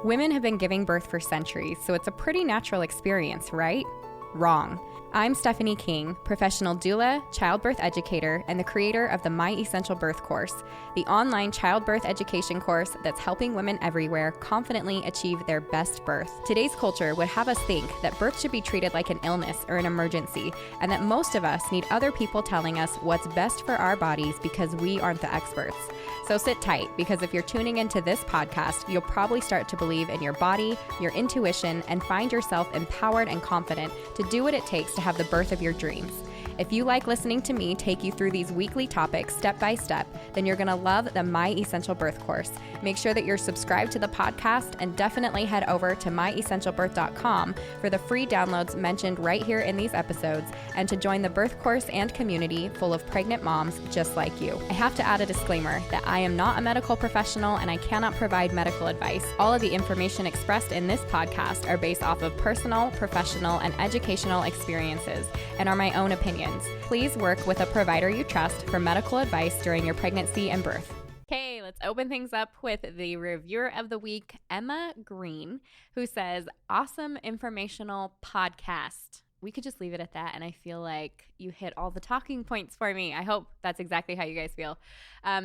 Women have been giving birth for centuries, so it's a pretty natural experience, right? Wrong. I'm Stephanie King, professional doula, childbirth educator, and the creator of the My Essential Birth course, the online childbirth education course that's helping women everywhere confidently achieve their best birth. Today's culture would have us think that birth should be treated like an illness or an emergency, and that most of us need other people telling us what's best for our bodies because we aren't the experts. So sit tight, because if you're tuning into this podcast, you'll probably start to believe in your body, your intuition, and find yourself empowered and confident to do what it takes to have the birth of your dreams. If you like listening to me take you through these weekly topics step by step, then you're going to love the My Essential Birth course. Make sure that you're subscribed to the podcast, and definitely head over to myessentialbirth.com for the free downloads mentioned right here in these episodes, and to join the birth course and community full of pregnant moms just like you. I have to add a disclaimer that I am not a medical professional and I cannot provide medical advice. All of the information expressed in this podcast are based off of personal, professional, and educational experiences and are my own opinions. Please work with a provider you trust for medical advice during your pregnancy and birth. Okay, let's open things up with the reviewer of the week, Emma Green, who says, awesome informational podcast. We could just leave it at that, and I feel like you hit all the talking points for me. I hope that's exactly how you guys feel.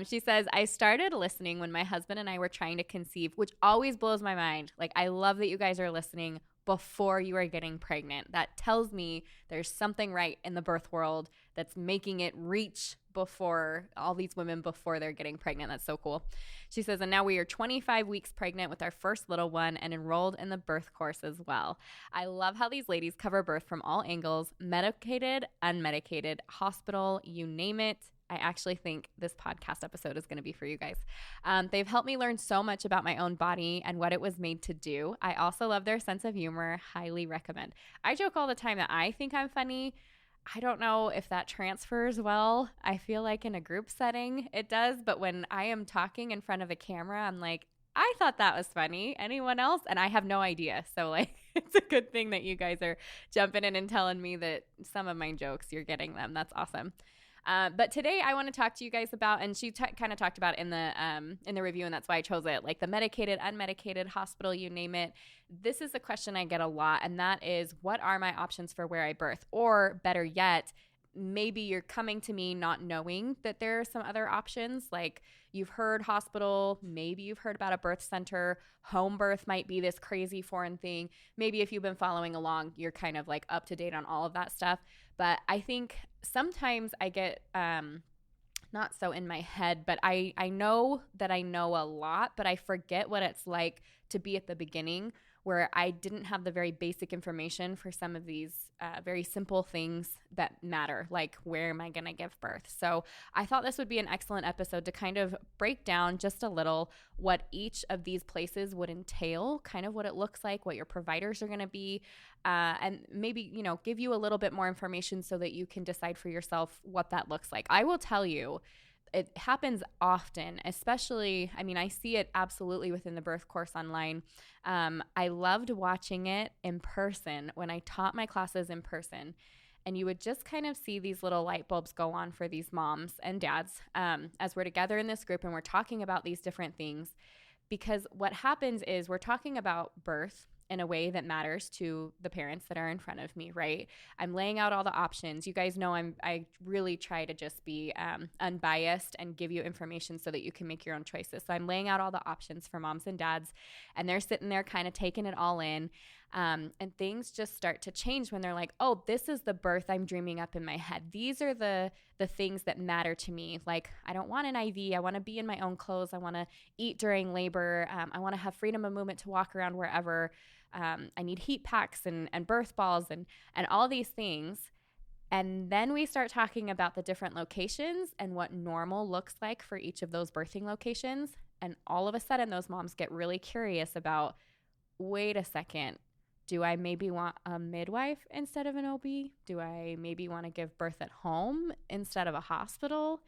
She says, I started listening when my husband and I were trying to conceive, which always blows my mind. Like, I love that you guys are listening before you are getting pregnant. That tells me there's something right in the birth world that's making it reach before all these women before they're getting pregnant. That's so cool. She says, and now we are 25 weeks pregnant with our first little one and enrolled in the birth course as well. I love how these ladies cover birth from all angles, medicated, unmedicated, hospital, you name it. I actually think this podcast episode is going to be for you guys. They've helped me learn so much about my own body and what it was made to do. I also love their sense of humor. Highly recommend. I joke all the time that I think I'm funny. I don't know if that transfers well. I feel like in a group setting it does, but when I am talking in front of a camera, I'm like, I thought that was funny. Anyone else? And I have no idea. So like, it's a good thing that you guys are jumping in and telling me that some of my jokes, you're getting them. That's awesome. But today I want to talk to you guys about, and she kind of talked about it in the review, and that's why I chose it, like the medicated, unmedicated, hospital, you name it. This is a question I get a lot, and that is, what are my options for where I birth? Or better yet, maybe you're coming to me not knowing that there are some other options. Like you've heard hospital, maybe you've heard about a birth center, home birth might be this crazy foreign thing. Maybe if you've been following along, you're kind of like up to date on all of that stuff. But I think sometimes I get not so in my head, but I know that I know a lot, but I forget what it's like to be at the beginning where I didn't have the very basic information for some of these very simple things that matter, like where am I going to give birth? So I thought this would be an excellent episode to kind of break down just a little what each of these places would entail, kind of what it looks like, what your providers are going to be, and maybe, give you a little bit more information so that you can decide for yourself what that looks like. I will tell you, it happens often, especially, I see it absolutely within the birth course online. I loved watching it in person when I taught my classes in person. And you would just kind of see these little light bulbs go on for these moms and dads as we're together in this group and we're talking about these different things. Because what happens is we're talking about birth in a way that matters to the parents that are in front of me, right? I'm laying out all the options. You guys know I really try to just be unbiased and give you information so that you can make your own choices. So I'm laying out all the options for moms and dads, and they're sitting there kind of taking it all in. And things just start to change when they're like, oh, this is the birth I'm dreaming up in my head. These are the things that matter to me. Like, I don't want an IV. I want to be in my own clothes. I want to eat during labor. I want to have freedom of movement to walk around wherever. I need heat packs and birth balls and all these things. And then we start talking about the different locations and what normal looks like for each of those birthing locations. And all of a sudden, those moms get really curious about, wait a second, do I maybe want a midwife instead of an OB? Do I maybe want to give birth at home instead of a hospital?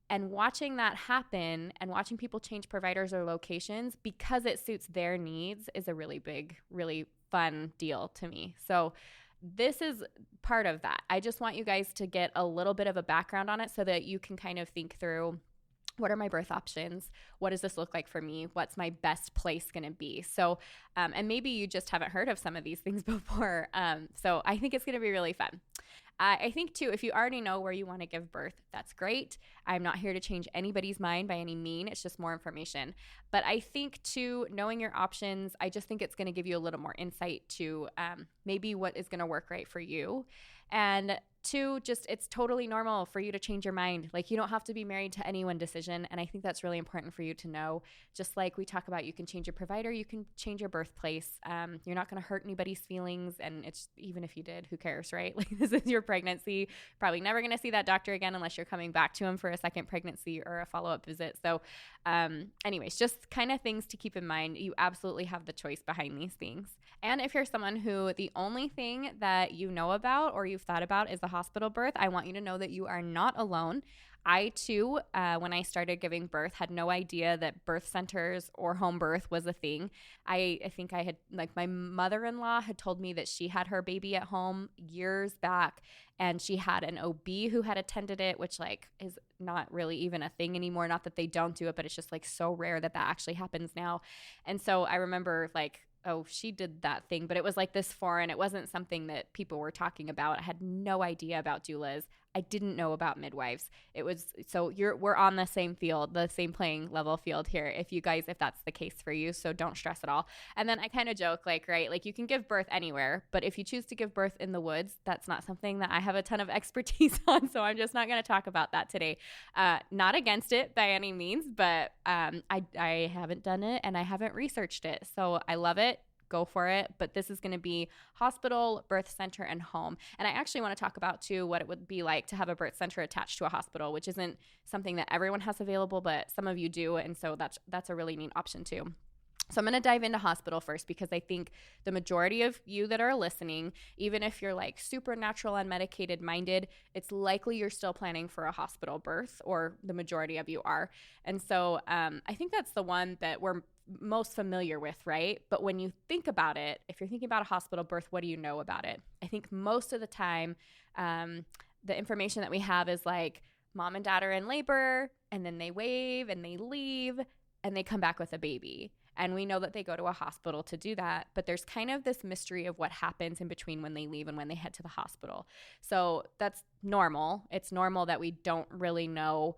And watching that happen and watching people change providers or locations because it suits their needs is a really big, really fun deal to me. So this is part of that. I just want you guys to get a little bit of a background on it so that you can kind of think through What are my birth options? What does this look like for me? What's my best place going to be? So, and maybe you just haven't heard of some of these things before. So I think it's going to be really fun. I think too, if you already know where you want to give birth, that's great. I'm not here to change anybody's mind by any mean. It's just more information. But I think too, knowing your options, I just think it's going to give you a little more insight to maybe what is going to work right for you. And two, just it's totally normal for you to change your mind. Like, you don't have to be married to any one decision. And I think that's really important for you to know. Just like we talk about, you can change your provider, you can change your birthplace. You're not going to hurt anybody's feelings. And it's even if you did, who cares, right? Like, this is your pregnancy. Probably never going to see that doctor again unless you're coming back to him for a second pregnancy or a follow-up visit. So anyways, just kind of things to keep in mind. You absolutely have the choice behind these things. And if you're someone who the only thing that you know about or you've thought about is the hospital birth, I want you to know that you are not alone. I too, when I started giving birth, had no idea that birth centers or home birth was a thing. I think I had, like, my mother-in-law had told me that she had her baby at home years back, and she had an OB who had attended it, which like is not really even a thing anymore. Not that they don't do it, but it's just like so rare that that actually happens now. And so I remember like, oh, she did that thing, but it was like this foreign. It wasn't something that people were talking about. I had no idea about doulas. I didn't know about midwives. It was, so we're on the same field, the same playing level field here, if that's the case for you. So don't stress at all. And then I kind of joke, like, right, like you can give birth anywhere, but if you choose to give birth in the woods, that's not something that I have a ton of expertise on. So I'm just not going to talk about that today. Not against it by any means, but I haven't done it and I haven't researched it. So I love it. Go for it. But this is going to be hospital, birth center, and home. And I actually want to talk about too what it would be like to have a birth center attached to a hospital, which isn't something that everyone has available, but some of you do. And so that's a really neat option too. So I'm going to dive into hospital first, because I think the majority of you that are listening, even if you're like supernatural unmedicated minded, it's likely you're still planning for a hospital birth, or the majority of you are. And so I think that's the one that we're most familiar with, right? But when you think about it, if you're thinking about a hospital birth, what do you know about it? I think most of the time, the information that we have is like mom and dad are in labor, and then they wave and they leave and they come back with a baby. And we know that they go to a hospital to do that, but there's kind of this mystery of what happens in between when they leave and when they head to the hospital. So that's normal. It's normal that we don't really know,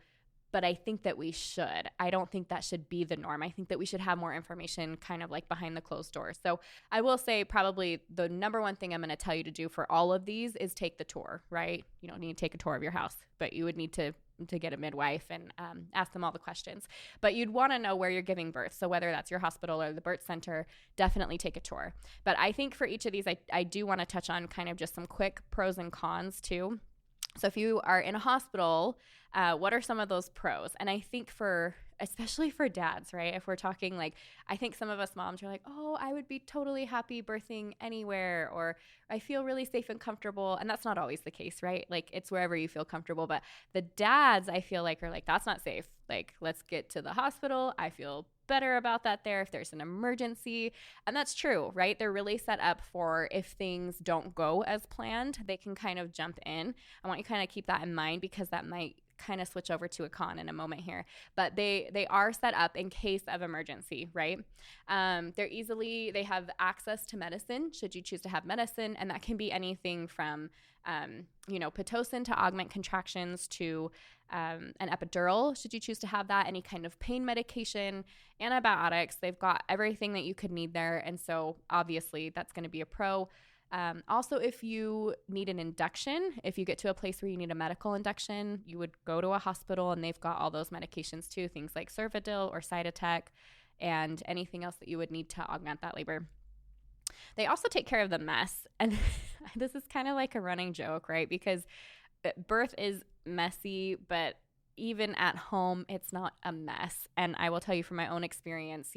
but I think that we should. I don't think that should be the norm. I think that we should have more information kind of like behind the closed doors. So I will say probably the number one thing I'm going to tell you to do for all of these is take the tour, right? You don't need to take a tour of your house, but you would need to get a midwife and ask them all the questions. But you'd want to know where you're giving birth. So whether that's your hospital or the birth center, definitely take a tour. But I think for each of these, I do want to touch on kind of just some quick pros and cons too. So if you are in a hospital, what are some of those pros? And I think especially for dads, right? If we're talking like, I think some of us moms are like, oh, I would be totally happy birthing anywhere, or I feel really safe and comfortable. And that's not always the case, right? Like, it's wherever you feel comfortable. But the dads, I feel like, are like, that's not safe. Like, let's get to the hospital. I feel better about that there if there's an emergency. And that's true, right? They're really set up for if things don't go as planned, they can kind of jump in. I want you to kind of keep that in mind, because that might kind of switch over to a con in a moment here. But they are set up in case of emergency, right? They have access to medicine should you choose to have medicine, and that can be anything from Pitocin to augment contractions to an epidural should you choose to have that, any kind of pain medication, antibiotics. They've got everything that you could need there, and so obviously that's going to be a pro. Also, if you need an induction, if you get to a place where you need a medical induction, you would go to a hospital, and they've got all those medications too, things like Cervidil or Cytotec and anything else that you would need to augment that labor. They also take care of the mess. And this is kind of like a running joke, right? Because birth is messy, but even at home, it's not a mess. And I will tell you from my own experience,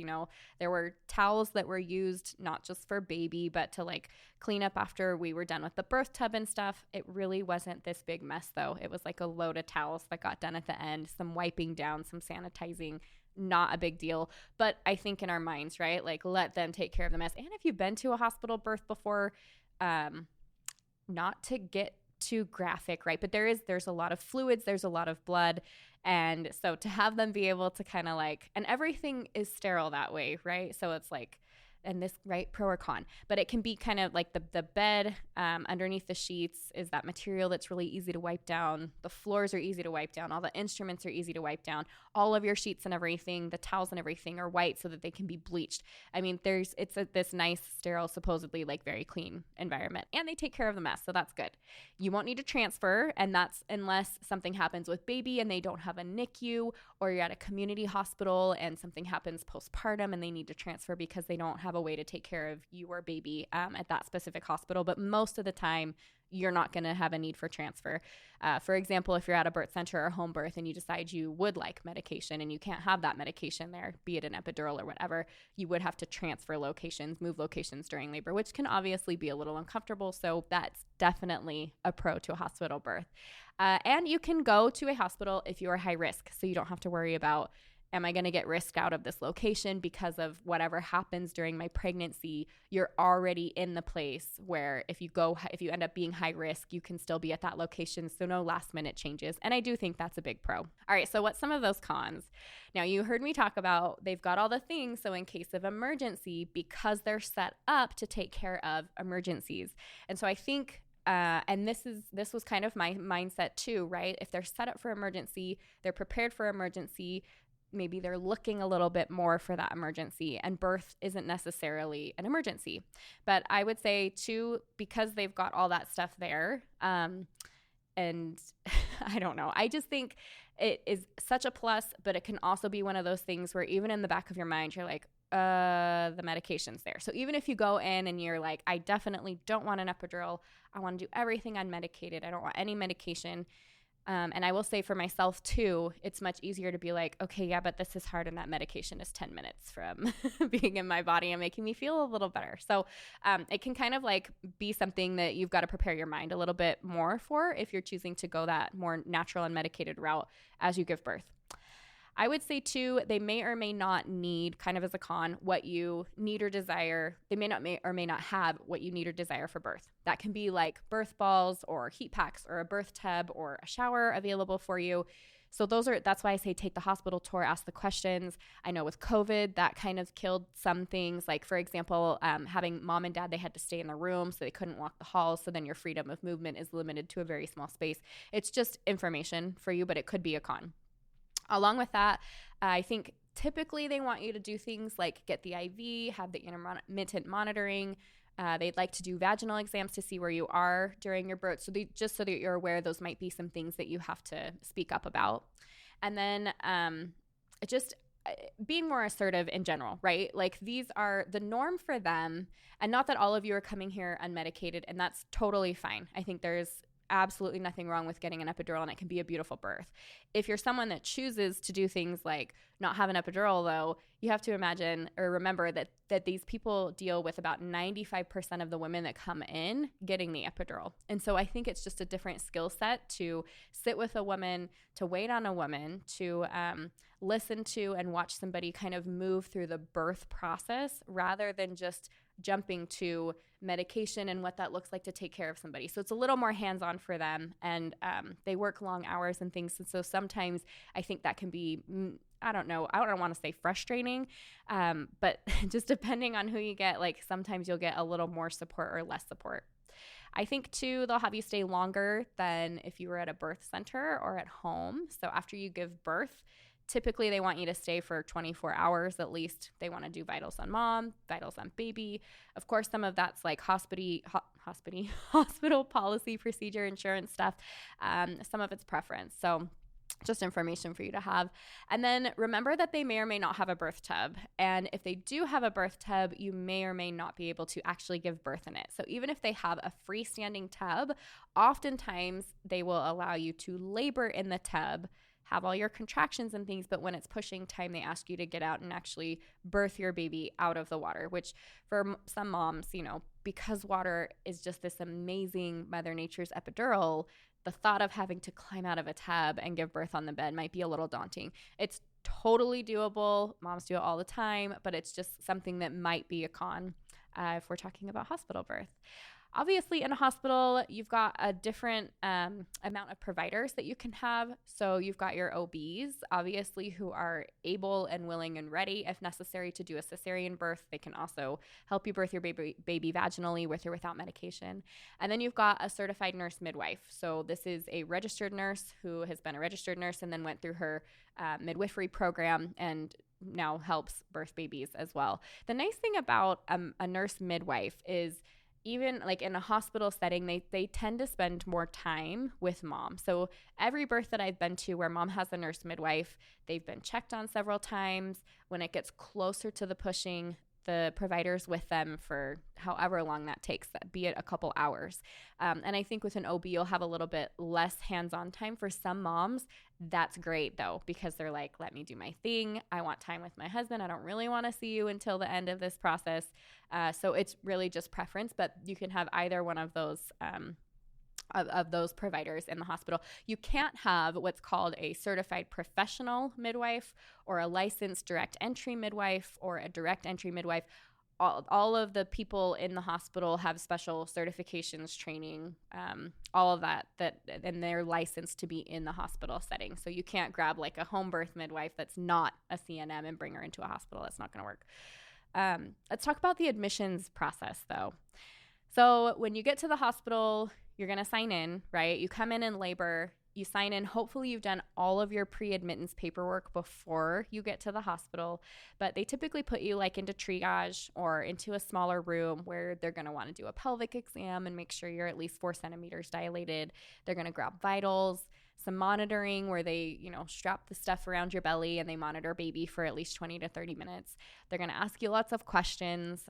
there were towels that were used not just for baby, but to like clean up after we were done with the birth tub and stuff. It really wasn't this big mess though. It was like a load of towels that got done at the end, some wiping down, some sanitizing, not a big deal. But I think in our minds, right? Like, let them take care of the mess. And if you've been to a hospital birth before, not to get too graphic, right? But there's a lot of fluids, there's a lot of blood. And so to have them be able to kind of like, and everything is sterile that way, right? So it's like, and this, right, pro or con, but it can be kind of like the bed underneath the sheets is that material that's really easy to wipe down. The floors are easy to wipe down. All the instruments are easy to wipe down. All of your sheets and everything, the towels and everything are white so that they can be bleached. I mean, it's this nice, sterile, supposedly like very clean environment, and they take care of the mess. So that's good. You won't need to transfer, and that's unless something happens with baby and they don't have a NICU, or you're at a community hospital and something happens postpartum and they need to transfer because they don't have a way to take care of your baby at that specific hospital. But most of the time, you're not going to have a need for transfer. For example, if you're at a birth center or home birth and you decide you would like medication and you can't have that medication there, be it an epidural or whatever, you would have to transfer locations, move locations during labor, which can obviously be a little uncomfortable. So that's definitely a pro to a hospital birth. And you can go to a hospital if you are high risk, so you don't have to worry about, am I going to get risked out of this location because of whatever happens during my pregnancy? You're already in the place where if you end up being high risk, you can still be at that location. So no last minute changes. And I do think that's a big pro. All right. So what's some of those cons? Now, you heard me talk about they've got all the things. So in case of emergency, because they're set up to take care of emergencies. And so I think and this was kind of my mindset too, right? If they're set up for emergency, they're prepared for emergency, maybe they're looking a little bit more for that emergency, and birth isn't necessarily an emergency. But I would say too, because they've got all that stuff there, and I don't know, I just think it is such a plus, but it can also be one of those things where even in the back of your mind, you're like, the medication's there. So even if you go in and you're like, I definitely don't want an epidural, I want to do everything unmedicated, I don't want any medication. And I will say for myself too, it's much easier to be like, okay, yeah, but this is hard and that medication is 10 minutes from being in my body and making me feel a little better. So it can kind of like be something that you've got to prepare your mind a little bit more for if you're choosing to go that more natural and medicated route as you give birth. I would say too, they may or may not need, kind of as a con, what you need or desire. They may or may not have what you need or desire for birth. That can be like birth balls or heat packs or a birth tub or a shower available for you. So that's why I say take the hospital tour, ask the questions. I know with COVID, that kind of killed some things. Like for example, having mom and dad, they had to stay in the room, so they couldn't walk the halls. So then your freedom of movement is limited to a very small space. It's just information for you, but it could be a con. Along with that, I think typically they want you to do things like get the IV, have the intermittent monitoring. They'd like to do vaginal exams to see where you are during your birth. So just so that you're aware, those might be some things that you have to speak up about. And then just being more assertive in general, right? Like these are the norm for them. And not that all of you are coming here unmedicated, and that's totally fine. I think there's absolutely nothing wrong with getting an epidural, and it can be a beautiful birth. If you're someone that chooses to do things like not have an epidural, though, you have to imagine or remember that these people deal with about 95% of the women that come in getting the epidural. And so I think it's just a different skill set to sit with a woman, to wait on a woman, to listen to and watch somebody kind of move through the birth process rather than just jumping to medication and what that looks like to take care of somebody. So it's a little more hands-on for them, and they work long hours and things. And so sometimes I think that can be, I don't want to say frustrating, but just depending on who you get, like sometimes you'll get a little more support or less support. I think too, they'll have you stay longer than if you were at a birth center or at home. So after you give birth, typically they want you to stay for 24 hours at least. They want to do vitals on mom, vitals on baby. Of course, some of that's like hospital policy, procedure, insurance stuff. Some of it's preference. So just information for you to have. And then remember that they may or may not have a birth tub. And if they do have a birth tub, you may or may not be able to actually give birth in it. So even if they have a freestanding tub, oftentimes they will allow you to labor in the tub, have all your contractions and things, but when it's pushing time, they ask you to get out and actually birth your baby out of the water, which for some moms, because water is just this amazing Mother Nature's epidural, the thought of having to climb out of a tub and give birth on the bed might be a little daunting. It's totally doable. Moms do it all the time, but it's just something that might be a con if we're talking about hospital birth. Obviously, in a hospital, you've got a different amount of providers that you can have. So you've got your OBs, obviously, who are able and willing and ready, if necessary, to do a cesarean birth. They can also help you birth your baby vaginally with or without medication. And then you've got a certified nurse midwife. So this is a registered nurse who has been a registered nurse and then went through her midwifery program and now helps birth babies as well. The nice thing about a nurse midwife is even like in a hospital setting, they tend to spend more time with mom. So every birth that I've been to where mom has a nurse midwife, they've been checked on several times. When it gets closer to the pushing, the provider's with them for however long that takes, be it a couple hours. And I think with an OB, you'll have a little bit less hands-on time. For some moms, that's great though, because they're like, let me do my thing. I want time with my husband. I don't really want to see you until the end of this process. So it's really just preference, but you can have either one of those of those providers in the hospital. You can't have what's called a certified professional midwife or a licensed direct entry midwife or a direct entry midwife. All of the people in the hospital have special certifications, training, all of that, and they're licensed to be in the hospital setting. So you can't grab like a home birth midwife that's not a CNM and bring her into a hospital. That's not going to work. Let's talk about the admissions process though. So when you get to the hospital, you're going to sign in, right? You come in labor, you sign in. Hopefully you've done all of your pre-admittance paperwork before you get to the hospital, but they typically put you like into triage or into a smaller room where they're going to want to do a pelvic exam and make sure you're at least 4 centimeters dilated. They're going to grab vitals, some monitoring where they, strap the stuff around your belly and they monitor baby for at least 20 to 30 minutes. They're going to ask you lots of questions.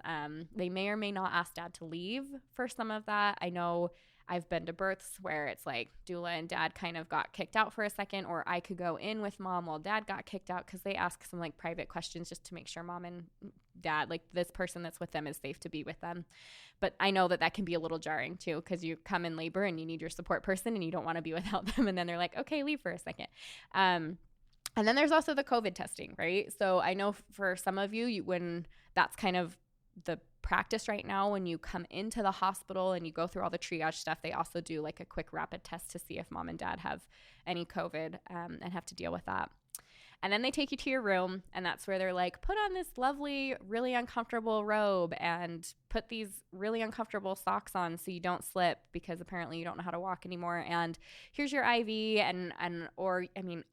They may or may not ask dad to leave for some of that. I know I've been to births where it's like doula and dad kind of got kicked out for a second, or I could go in with mom while dad got kicked out because they ask some like private questions just to make sure mom and dad, like this person that's with them, is safe to be with them. But I know that can be a little jarring too, because you come in labor and you need your support person and you don't want to be without them. And then they're like, okay, leave for a second. And then there's also the COVID testing, right? So I know for some of you, when that's kind of the practice right now, when you come into the hospital and you go through all the triage stuff, they also do like a quick rapid test to see if mom and dad have any COVID and have to deal with that. And then they take you to your room, and that's where they're like, put on this lovely, really uncomfortable robe and put these really uncomfortable socks on so you don't slip, because apparently you don't know how to walk anymore. And here's your IV or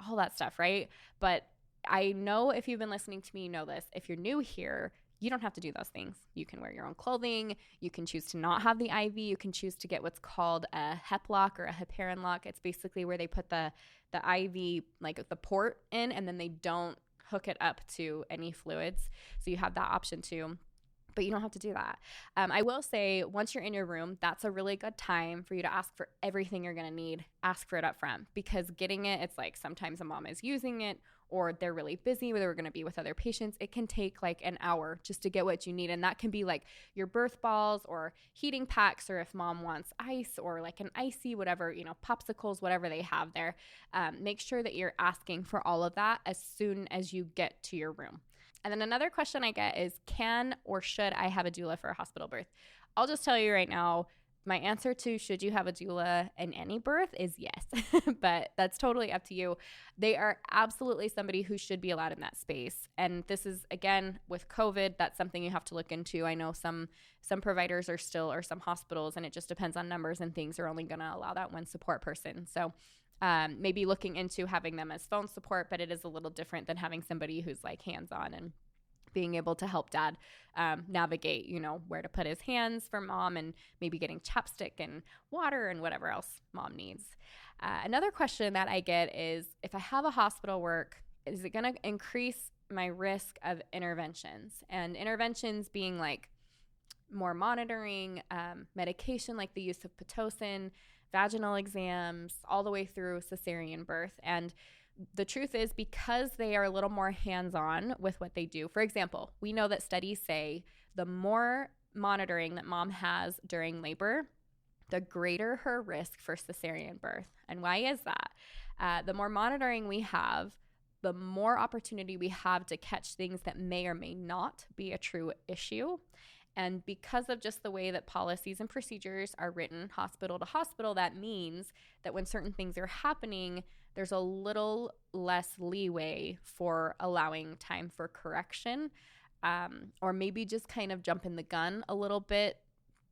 all that stuff, right? But I know if you've been listening to me, you know this. If you're new here, you don't have to do those things. You can wear your own clothing. You can choose to not have the IV. You can choose to get what's called a HEP lock or a heparin lock. It's basically where they put the IV, like the port in, and then they don't hook it up to any fluids. So you have that option too. But you don't have to do that. I will say, once you're in your room, that's a really good time for you to ask for everything you're going to need. Ask for it up front, because getting it, it's like sometimes a mom is using it or they're really busy where they're going to be with other patients. It can take like an hour just to get what you need. And that can be like your birth balls or heating packs, or if mom wants ice or like an icy, whatever, popsicles, whatever they have there. Make sure that you're asking for all of that as soon as you get to your room. And then another question I get is, can or should I have a doula for a hospital birth? I'll just tell you right now, my answer to should you have a doula in any birth is yes, but that's totally up to you. They are absolutely somebody who should be allowed in that space. And this is, again, with COVID, that's something you have to look into. I know some providers or some hospitals, and it just depends on numbers and things, are only going to allow that one support person. So maybe looking into having them as phone support, but it is a little different than having somebody who's like hands-on and being able to help dad navigate, where to put his hands for mom, and maybe getting chapstick and water and whatever else mom needs. Another question that I get is, if I have a hospital work, is it going to increase my risk of interventions? And interventions being like more monitoring, medication like the use of Pitocin, vaginal exams, all the way through cesarean birth. And the truth is, because they are a little more hands-on with what they do. For example, we know that studies say the more monitoring that mom has during labor, the greater her risk for cesarean birth. And why is that? The more monitoring we have, the more opportunity we have to catch things that may or may not be a true issue. And because of just the way that policies and procedures are written hospital to hospital, that means that when certain things are happening, there's a little less leeway for allowing time for correction, or maybe just kind of jumping the gun a little bit,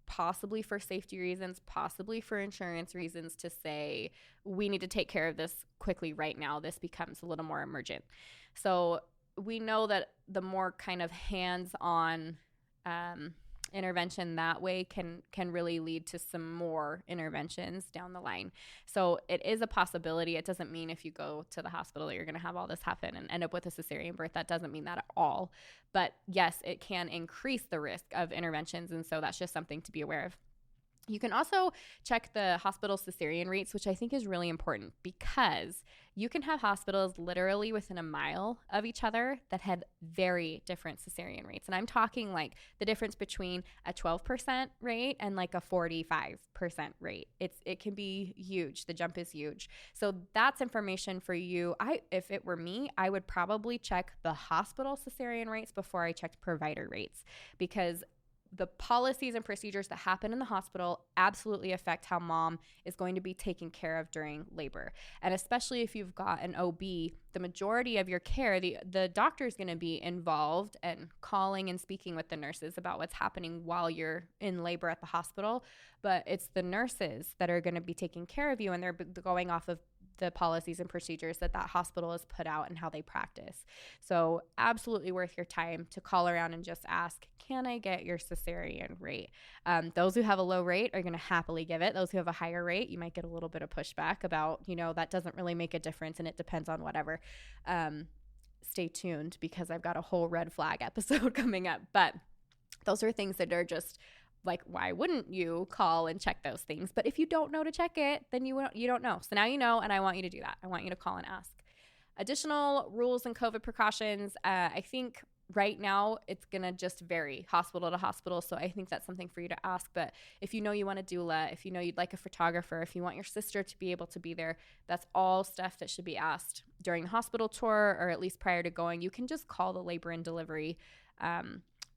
possibly for safety reasons, possibly for insurance reasons, to say, we need to take care of this quickly right now. This becomes a little more emergent. So we know that the more kind of hands-on intervention that way can really lead to some more interventions down the line. So it is a possibility. It doesn't mean if you go to the hospital that you're going to have all this happen and end up with a cesarean birth. That doesn't mean that at all. But yes, it can increase the risk of interventions. And so that's just something to be aware of. You can also check the hospital cesarean rates, which I think is really important, because you can have hospitals literally within a mile of each other that have very different cesarean rates. And I'm talking like the difference between a 12% rate and like a 45% rate. It can be huge. The jump is huge. So that's information for you. If it were me, I would probably check the hospital cesarean rates before I checked provider rates, because the policies and procedures that happen in the hospital absolutely affect how mom is going to be taken care of during labor. And especially if you've got an OB, the majority of your care, the doctor is going to be involved and calling and speaking with the nurses about what's happening while you're in labor at the hospital. But it's the nurses that are going to be taking care of you, and they're going off of the policies and procedures that hospital has put out and how they practice. So absolutely worth your time to call around and just ask, can I get your cesarean rate? Those who have a low rate are going to happily give it. Those who have a higher rate, you might get a little bit of pushback about, that doesn't really make a difference and it depends on whatever. Stay tuned, because I've got a whole red flag episode coming up. But those are things that are just like, why wouldn't you call and check those things? But if you don't know to check it, then you don't know. So now you know, and I want you to do that. I want you to call and ask. Additional rules and COVID precautions. I think right now it's going to just vary hospital to hospital. So I think that's something for you to ask. But if you know you want a doula, if you know you'd like a photographer, if you want your sister to be able to be there, that's all stuff that should be asked during the hospital tour, or at least prior to going. You can just call the labor and delivery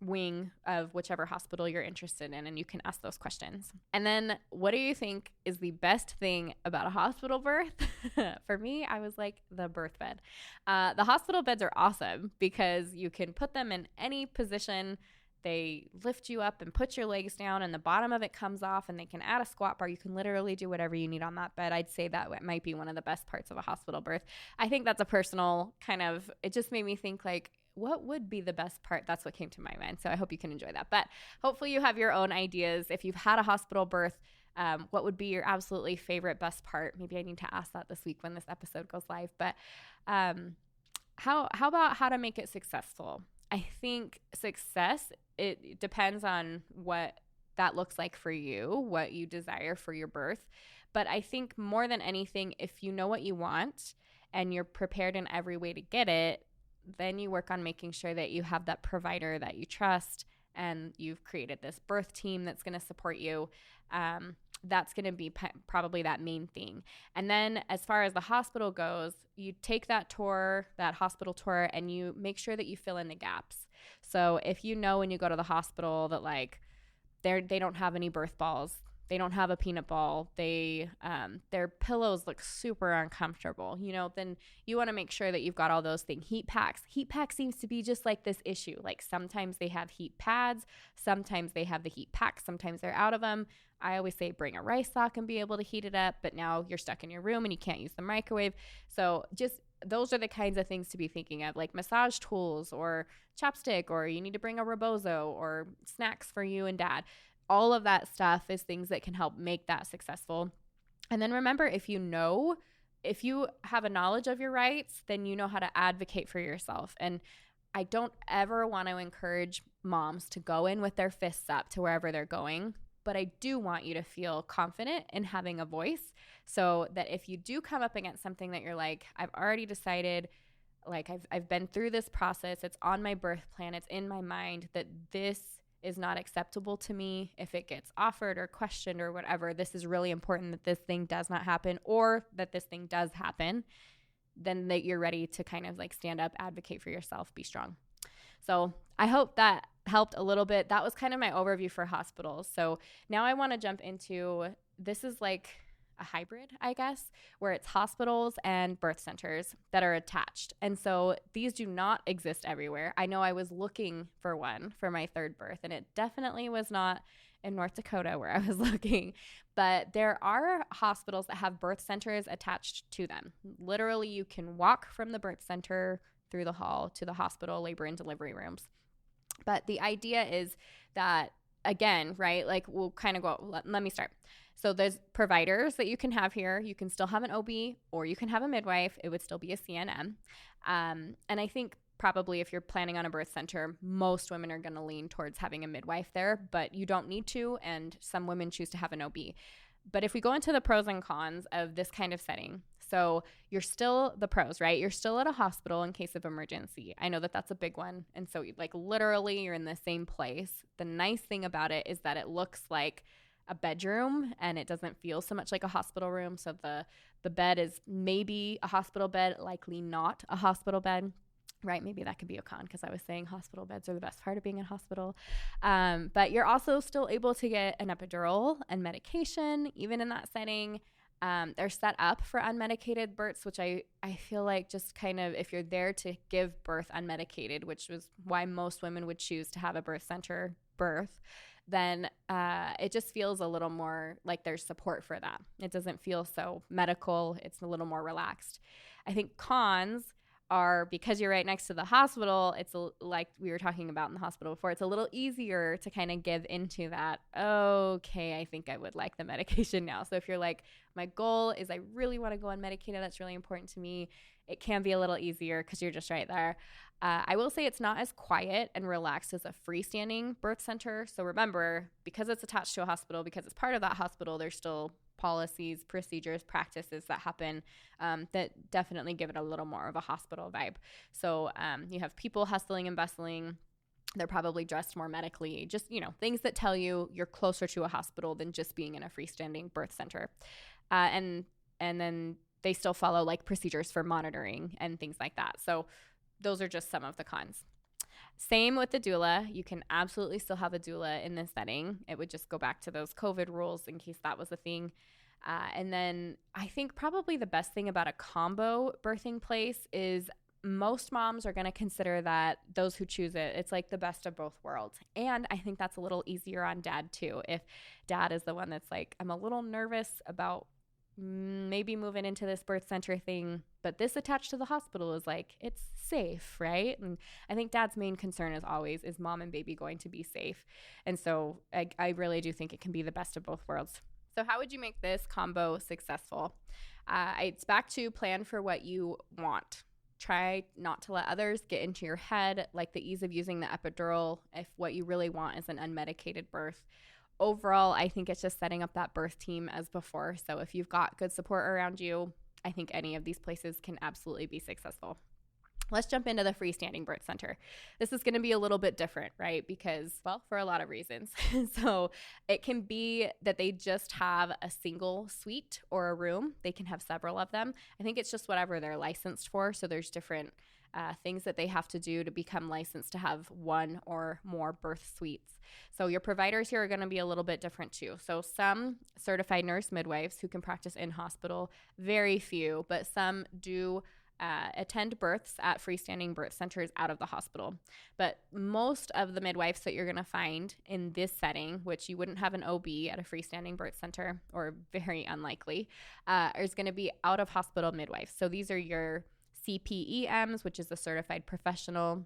wing of whichever hospital you're interested in, and you can ask those questions. And then, what do you think is the best thing about a hospital birth? For me, I was like, the birth bed. The hospital beds are awesome because you can put them in any position. They lift you up and put your legs down, and the bottom of it comes off, and they can add a squat bar. You can literally do whatever you need on that bed. I'd say that might be one of the best parts of a hospital birth. I think that's a personal kind of, it just made me think like, what would be the best part? That's what came to my mind. So I hope you can enjoy that. But hopefully you have your own ideas. If you've had a hospital birth, what would be your absolutely favorite best part? Maybe I need to ask that this week when this episode goes live. But how about how to make it successful? I think success, it depends on what that looks like for you, what you desire for your birth. But I think more than anything, if you know what you want and you're prepared in every way to get it, then you work on making sure that you have that provider that you trust, and you've created this birth team that's going to support you. That's going to be probably that main thing. And then as far as the hospital goes, you take that tour, that hospital tour, and you make sure that you fill in the gaps. So if you know when you go to the hospital that like they don't have any birth balls, they don't have a peanut ball, their pillows look super uncomfortable, then you want to make sure that you've got all those things. Heat packs seems to be just like this issue. Like sometimes they have heat pads, sometimes they have the heat packs, sometimes they're out of them. I always say bring a rice sock and be able to heat it up, but now you're stuck in your room and you can't use the microwave. So just those are the kinds of things to be thinking of, like massage tools or chapstick, or you need to bring a rebozo or snacks for you and dad. All of that stuff is things that can help make that successful. And then remember, if you have a knowledge of your rights, then you know how to advocate for yourself. And I don't ever want to encourage moms to go in with their fists up to wherever they're going, but I do want you to feel confident in having a voice, so that if you do come up against something that you're like, I've already decided, like I've been through this process, it's on my birth plan, it's in my mind that this is not acceptable to me. If it gets offered or questioned or whatever, this is really important that this thing does not happen, or that this thing does happen, then that you're ready to kind of like stand up, advocate for yourself, be strong. So I hope that helped a little bit. That was kind of my overview for hospitals. So now I want to jump into, this is like a hybrid, I guess, where it's hospitals and birth centers that are attached. And so these do not exist everywhere. I know I was looking for one for my third birth, and it definitely was not in North Dakota where I was looking. But there are hospitals that have birth centers attached to them. Literally, you can walk from the birth center through the hall to the hospital labor and delivery rooms. But the idea is that, again, right, like we'll kind of go, let me start. So there's providers that you can have here. You can still have an OB or you can have a midwife. It would still be a CNM. And I think probably if you're planning on a birth center, most women are going to lean towards having a midwife there, but you don't need to. And some women choose to have an OB. But if we go into the pros and cons of this kind of setting, so you're still the pros, right? You're still at a hospital in case of emergency. I know that that's a big one. And so like literally you're in the same place. The nice thing about it is that it looks like a bedroom and it doesn't feel so much like a hospital room. So the bed is maybe a hospital bed, likely not a hospital bed. Right, maybe that could be a con because I was saying hospital beds are the best part of being in hospital. But you're also still able to get an epidural and medication, even in that setting. They're set up for unmedicated births, which I feel like just kind of, if you're there to give birth unmedicated, which was why most women would choose to have a birth center birth, then it just feels a little more like there's support for that. It doesn't feel so medical. It's a little more relaxed. I think cons are because you're right next to the hospital, it's like we were talking about in the hospital before, it's a little easier to kind of give into that, okay, I think I would like the medication now. So if you're like, my goal is I really want to go unmedicated, that's really important to me, it can be a little easier because you're just right there. I will say it's not as quiet and relaxed as a freestanding birth center. So remember, because it's attached to a hospital, because it's part of that hospital, there's still policies, procedures, practices that happen that definitely give it a little more of a hospital vibe. So you have people hustling and bustling. They're probably dressed more medically, just, things that tell you you're closer to a hospital than just being in a freestanding birth center. And then they still follow like procedures for monitoring and things like that. So those are just some of the cons. Same with the doula. You can absolutely still have a doula in this setting. It would just go back to those COVID rules in case that was a thing. And then I think probably the best thing about a combo birthing place is most moms are going to consider that those who choose it, it's like the best of both worlds. And I think that's a little easier on dad too. If dad is the one that's like, I'm a little nervous about maybe moving into this birth center thing, but this attached to the hospital is like, it's safe, right? And I think dad's main concern is always, is mom and baby going to be safe? And so I really do think it can be the best of both worlds. So how would you make this combo successful? It's back to plan for what you want. Try not to let others get into your head, like the ease of using the epidural, if what you really want is an unmedicated birth. Overall, I think it's just setting up that birth team as before. So if you've got good support around you, I think any of these places can absolutely be successful. Let's jump into the freestanding birth center. This is going to be a little bit different, right? Because, well, for a lot of reasons. So it can be that they just have a single suite or a room. They can have several of them. I think it's just whatever they're licensed for. So there's different things that they have to do to become licensed to have one or more birth suites. So your providers here are going to be a little bit different too. So some certified nurse midwives who can practice in hospital, very few, but some do attend births at freestanding birth centers out of the hospital. But most of the midwives that you're going to find in this setting, which you wouldn't have an OB at a freestanding birth center, or very unlikely, is going to be out of hospital midwives. So these are your CPEMs, which is a certified professional.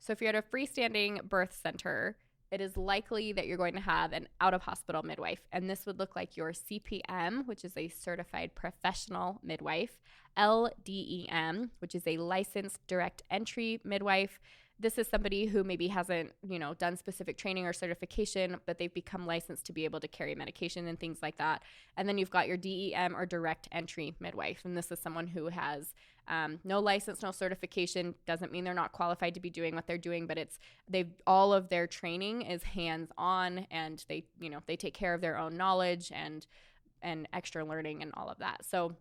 So if you're at a freestanding birth center, it is likely that you're going to have an out-of-hospital midwife. And this would look like your CPM, which is a certified professional midwife, LDEM, which is a licensed direct entry midwife. This is somebody who maybe hasn't, done specific training or certification, but they've become licensed to be able to carry medication and things like that. And then you've got your DEM or direct entry midwife. And this is someone who has no license, no certification. Doesn't mean they're not qualified to be doing what they're doing, but all of their training is hands-on, and they take care of their own knowledge and extra learning and all of that. So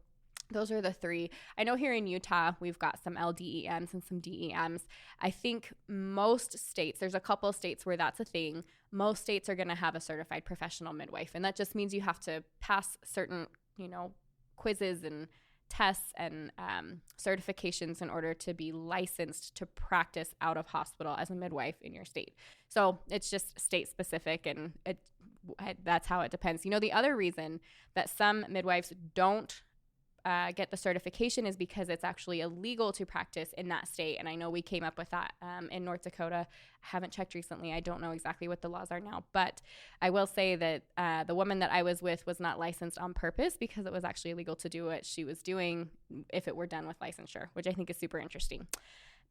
Those are the three. I know here in Utah, we've got some LDEMs and some DEMs. I think most states, there's a couple of states where that's a thing. Most states are going to have a certified professional midwife. And that just means you have to pass certain, quizzes and tests and certifications in order to be licensed to practice out of hospital as a midwife in your state. So it's just state specific, and that's how it depends. The other reason that some midwives don't get the certification is because it's actually illegal to practice in that state. And I know we came up with that in North Dakota. I haven't checked recently. I don't know exactly what the laws are now, but I will say that the woman that I was with was not licensed on purpose because it was actually illegal to do what she was doing if it were done with licensure, which I think is super interesting.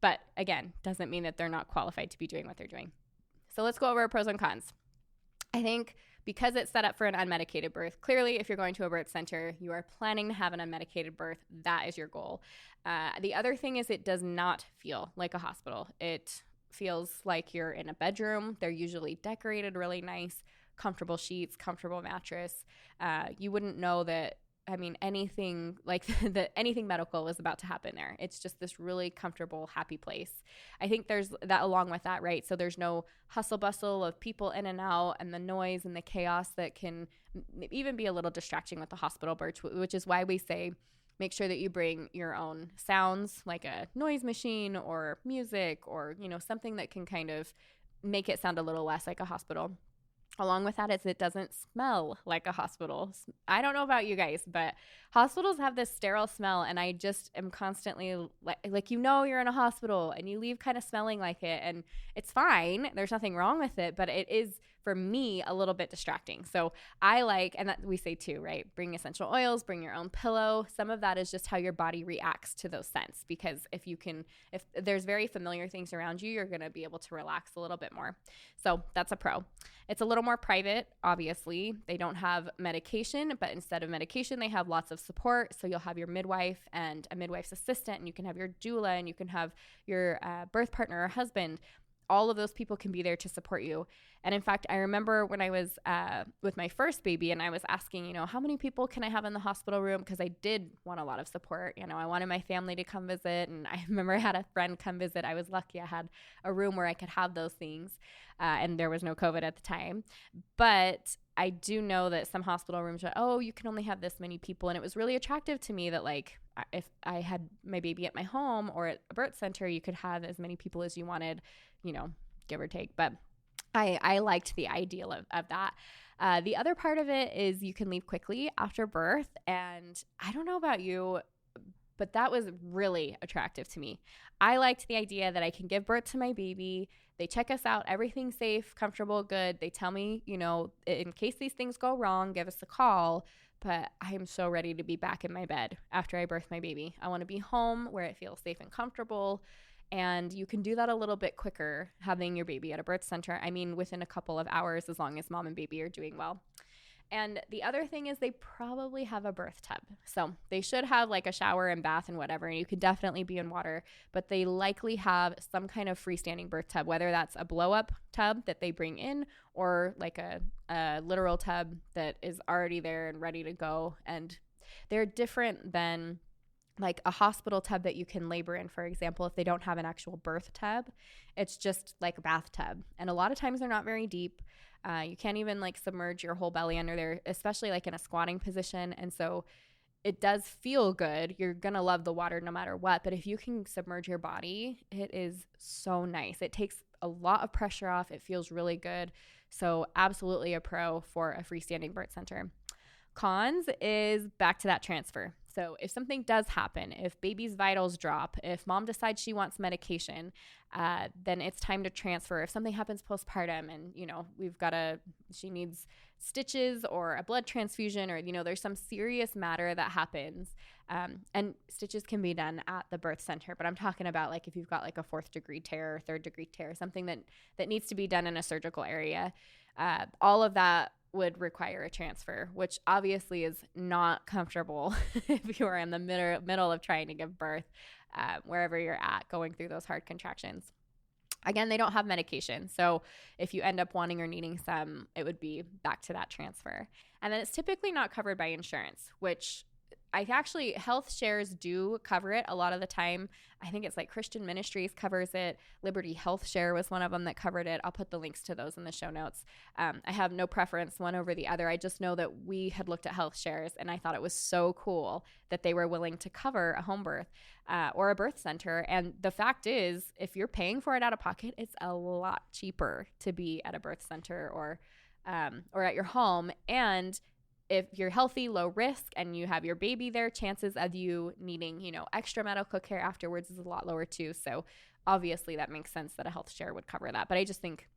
But again, doesn't mean that they're not qualified to be doing what they're doing. So let's go over pros and cons. I think because it's set up for an unmedicated birth, clearly if you're going to a birth center, you are planning to have an unmedicated birth. That is your goal. The other thing is it does not feel like a hospital. It feels like you're in a bedroom. They're usually decorated really nice, comfortable sheets, comfortable mattress. You wouldn't know that, anything like anything medical is about to happen there. It's just this really comfortable, happy place. I think there's that along with that, right? So there's no hustle bustle of people in and out and the noise and the chaos that can even be a little distracting with the hospital birth, which is why we say make sure that you bring your own sounds like a noise machine or music or, something that can kind of make it sound a little less like a hospital. Along with that is it doesn't smell like a hospital. I don't know about you guys, but hospitals have this sterile smell, and I just am constantly like you're in a hospital and you leave kind of smelling like it, and it's fine. There's nothing wrong with it, but it is, for me, a little bit distracting. So I like, and that we say too, right? Bring essential oils, bring your own pillow. Some of that is just how your body reacts to those scents, because if there's very familiar things around you, you're going to be able to relax a little bit more. So that's a pro. It's a little more private, obviously. They don't have medication, but instead of medication, they have lots of support. So you'll have your midwife and a midwife's assistant, and you can have your doula, and you can have your birth partner or husband. All of those people can be there to support you. And in fact, I remember when I was with my first baby and I was asking, how many people can I have in the hospital room? Because I did want a lot of support. I wanted my family to come visit. And I remember I had a friend come visit. I was lucky I had a room where I could have those things. And there was no COVID at the time. But I do know that some hospital rooms are, you can only have this many people. And it was really attractive to me that, like, if I had my baby at my home or at a birth center, you could have as many people as you wanted, give or take. But I liked the ideal of that. The other part of it is you can leave quickly after birth. And I don't know about you, but that was really attractive to me. I liked the idea that I can give birth to my baby. They check us out, everything's safe, comfortable, good. They tell me, in case these things go wrong, give us a call. But I am so ready to be back in my bed after I birth my baby. I want to be home where it feels safe and comfortable. And you can do that a little bit quicker having your baby at a birth center. Within a couple of hours, as long as mom and baby are doing well. And the other thing is they probably have a birth tub. So they should have like a shower and bath and whatever, and you could definitely be in water, but they likely have some kind of freestanding birth tub, whether that's a blow-up tub that they bring in or like a literal tub that is already there and ready to go. And they're different than like a hospital tub that you can labor in, for example. If they don't have an actual birth tub, it's just like a bathtub. And a lot of times they're not very deep. You can't even like submerge your whole belly under there, especially like in a squatting position. And so it does feel good. You're going to love the water no matter what. But if you can submerge your body, it is so nice. It takes a lot of pressure off. It feels really good. So absolutely a pro for a freestanding birth center. Cons is back to that transfer. So if something does happen, if baby's vitals drop, if mom decides she wants medication, then it's time to transfer. If something happens postpartum and, she needs stitches or a blood transfusion or, there's some serious matter that happens. And stitches can be done at the birth center, but I'm talking about like if you've got like a 4th degree tear or 3rd degree tear, something that needs to be done in a surgical area. All of that would require a transfer, which obviously is not comfortable if you are in the middle of trying to give birth, wherever you're at, going through those hard contractions. Again, they don't have medication. So if you end up wanting or needing some, it would be back to that transfer. And then it's typically not covered by insurance, which I actually, Health Shares do cover it a lot of the time. I think it's like Christian Ministries covers it. Liberty Health Share was one of them that covered it. I'll put the links to those in the show notes. I have no preference one over the other. I just know that we had looked at Health Shares and I thought it was so cool that they were willing to cover a home birth or a birth center. And the fact is, if you're paying for it out of pocket, it's a lot cheaper to be at a birth center or at your home. And if you're healthy, low risk, and you have your baby there, chances of you needing, extra medical care afterwards is a lot lower too. So obviously that makes sense that a health share would cover that. But I just think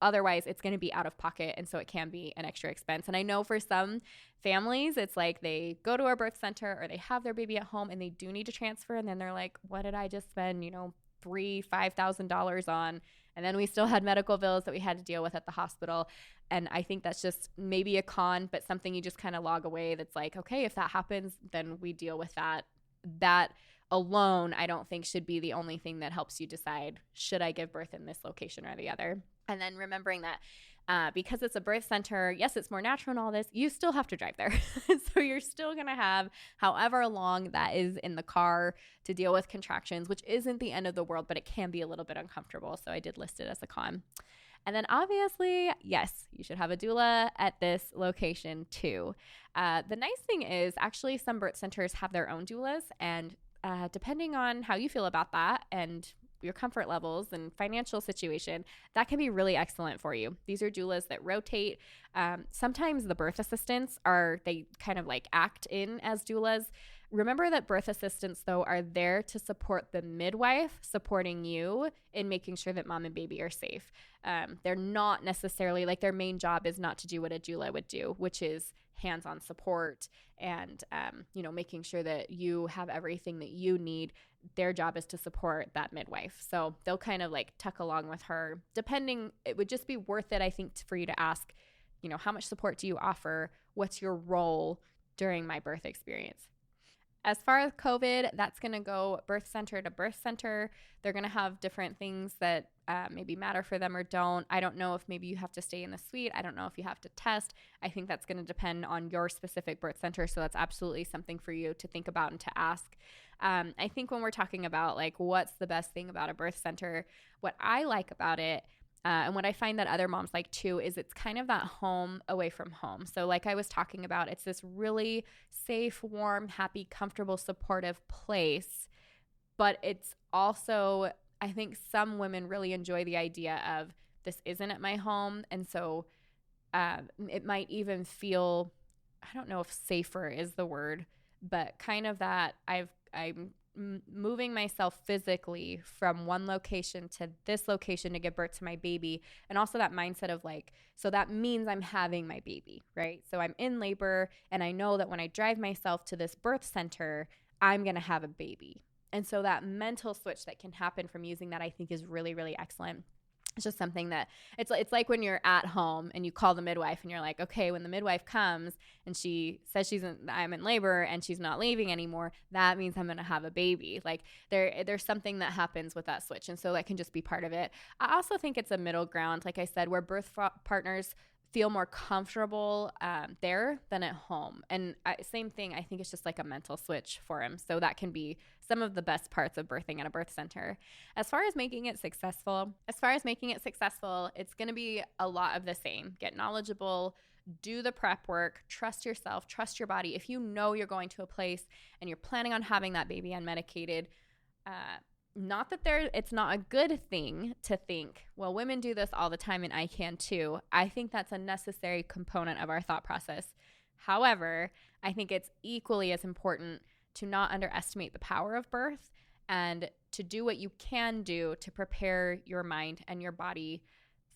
otherwise it's going to be out of pocket. And so it can be an extra expense. And I know for some families, it's like they go to a birth center or they have their baby at home and they do need to transfer. And then they're like, what did I just spend, $3,000-$5,000 on? And then we still had medical bills that we had to deal with at the hospital. And I think that's just maybe a con, but something you just kind of log away that's like, okay, if that happens, then we deal with that. That alone, I don't think should be the only thing that helps you decide, should I give birth in this location or the other? And then remembering that because it's a birth center, yes, it's more natural and all this, you still have to drive there. So you're still going to have however long that is in the car to deal with contractions, which isn't the end of the world, but it can be a little bit uncomfortable. So I did list it as a con. And then obviously, yes, you should have a doula at this location too. The nice thing is actually some birth centers have their own doulas, and depending on how you feel about that and your comfort levels and financial situation, that can be really excellent for you. These are doulas that rotate. Sometimes the birth assistants they kind of like act in as doulas. Remember that birth assistants, though, are there to support the midwife supporting you in making sure that mom and baby are safe. They're not necessarily, like, their main job is not to do what a doula would do, which is hands-on support and, making sure that you have everything that you need. Their job is to support that midwife. So they'll kind of like tuck along with her. It would just be worth it, I think, for you to ask, how much support do you offer? What's your role during my birth experience? As far as COVID, that's going to go birth center to birth center. They're going to have different things that maybe matter for them or don't. I don't know if maybe you have to stay in the suite. I don't know if you have to test. I think that's going to depend on your specific birth center. So that's absolutely something for you to think about and to ask. I think when we're talking about like what's the best thing about a birth center, what I like about it and what I find that other moms like too is it's kind of that home away from home. So like I was talking about, it's this really safe, warm, happy, comfortable, supportive place. But it's also, I think some women really enjoy the idea of this isn't at my home. And so it might even feel, I don't know if safer is the word, but kind of that I'm moving myself physically from one location to this location to give birth to my baby. And also that mindset of like, so that means I'm having my baby, right? So I'm in labor and I know that when I drive myself to this birth center, I'm going to have a baby. And so that mental switch that can happen from using that, I think, is really, really excellent. It's just something that it's like when you're at home and you call the midwife and you're like, okay, when the midwife comes and she says I'm in labor and she's not leaving anymore, that means I'm going to have a baby. Like there's something that happens with that switch. And so that can just be part of it. I also think it's a middle ground, like I said, where birth partners feel more comfortable there than at home. And same thing, I think it's just like a mental switch for him. So that can be some of the best parts of birthing at a birth center. As far as making it successful, it's going to be a lot of the same. Get knowledgeable, do the prep work, trust yourself, trust your body. If you know you're going to a place and you're planning on having that baby unmedicated, not that it's not a good thing to think, well, women do this all the time and I can too. I think that's a necessary component of our thought process. However, I think it's equally as important to not underestimate the power of birth and to do what you can do to prepare your mind and your body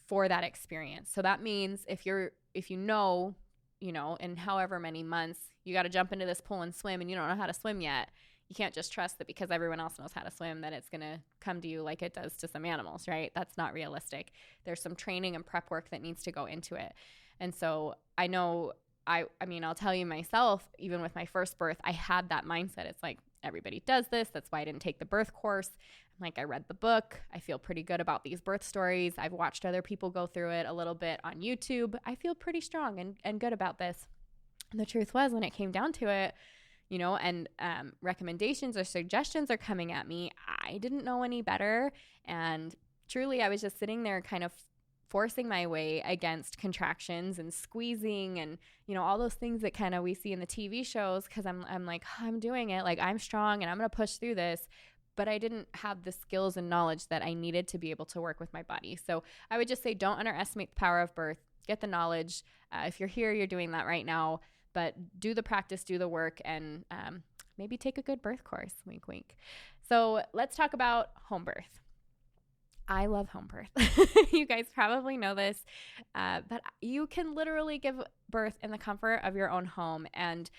for that experience. So that means if you know, in however many months you got to jump into this pool and swim and you don't know how to swim yet, you can't just trust that because everyone else knows how to swim that it's going to come to you like it does to some animals, right? That's not realistic. There's some training and prep work that needs to go into it. And so I know, I'll tell you myself, even with my first birth, I had that mindset. It's like, everybody does this. That's why I didn't take the birth course. I'm like, I read the book. I feel pretty good about these birth stories. I've watched other people go through it a little bit on YouTube. I feel pretty strong and good about this. And the truth was, when it came down to it, and recommendations or suggestions are coming at me. I didn't know any better. And truly, I was just sitting there kind of forcing my way against contractions and squeezing and, all those things that kind of we see in the TV shows, because I'm like, oh, I'm doing it. Like, I'm strong and I'm going to push through this. But I didn't have the skills and knowledge that I needed to be able to work with my body. So I would just say, don't underestimate the power of birth. Get the knowledge. If you're here, you're doing that right now. But do the practice, do the work, and maybe take a good birth course. Wink, wink. So let's talk about home birth. I love home birth. You guys probably know this, but you can literally give birth in the comfort of your own home. And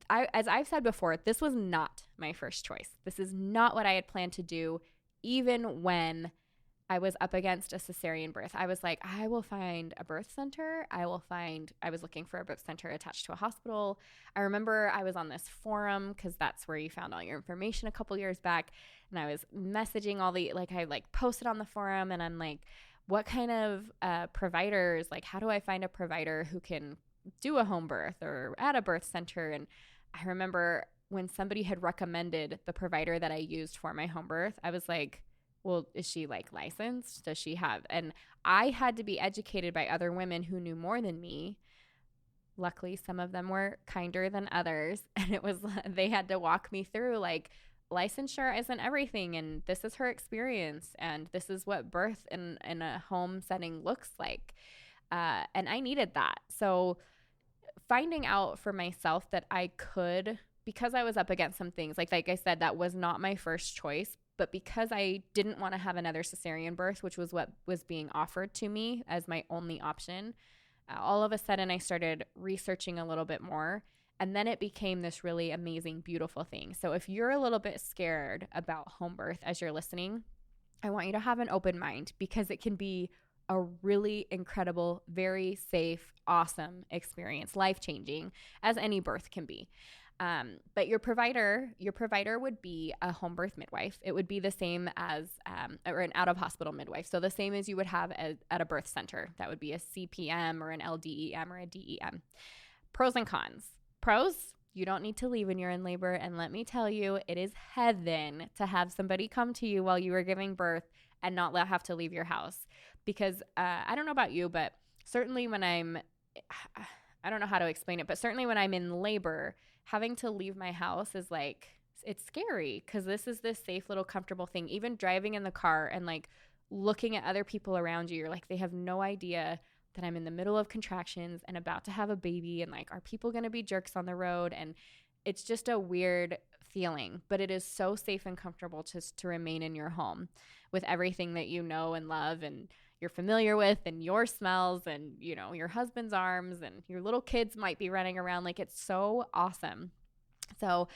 as I've said before, this was not my first choice. This is not what I had planned to do, even when I was up against a cesarean birth. I was like, I will find a birth center. I was looking for a birth center attached to a hospital. I remember I was on this forum, because that's where you found all your information a couple years back. And I was messaging I posted on the forum, and I'm like, what kind of providers, how do I find a provider who can do a home birth or at a birth center? And I remember when somebody had recommended the provider that I used for my home birth, I was like, well, is she licensed? Does she have? And I had to be educated by other women who knew more than me. Luckily, some of them were kinder than others. And they had to walk me through licensure isn't everything. And this is her experience. And this is what birth in a home setting looks like. And I needed that. So finding out for myself that I could, because I was up against some things, like I said, that was not my first choice. But because I didn't want to have another cesarean birth, which was what was being offered to me as my only option, all of a sudden I started researching a little bit more. And then it became this really amazing, beautiful thing. So if you're a little bit scared about home birth as you're listening, I want you to have an open mind, because it can be a really incredible, very safe, awesome experience, life-changing, as any birth can be. But your provider would be a home birth midwife. It would be the same as, or an out-of-hospital midwife. So the same as you would have at a birth center. That would be a CPM or an LDEM or a DEM. Pros and cons. Pros, you don't need to leave when you're in labor. And let me tell you, it is heaven to have somebody come to you while you are giving birth and not have to leave your house. Because I don't know about you, but certainly when I don't know how to explain it, but certainly when I'm in labor, having to leave my house is it's scary, because this is this safe little comfortable thing. Even driving in the car and looking at other people around you, you're like, they have no idea that I'm in the middle of contractions and about to have a baby, and are people going to be jerks on the road? And it's just a weird feeling, but it is so safe and comfortable just to remain in your home with everything that you know and love and you're familiar with, and your smells, and your husband's arms, and your little kids might be running around. It's so awesome. So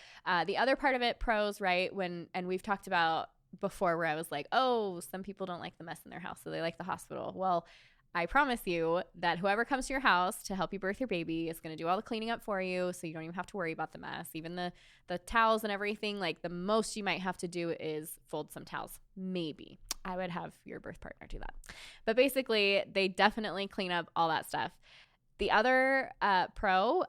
the other part of it, pros, right? And we've talked about before, where I was like, oh, some people don't like the mess in their house, so they like the hospital. Well, I promise you that whoever comes to your house to help you birth your baby is going to do all the cleaning up for you, so you don't even have to worry about the mess. Even the towels and everything, the most you might have to do is fold some towels. Maybe. I would have your birth partner do that. But basically, they definitely clean up all that stuff. The other pro,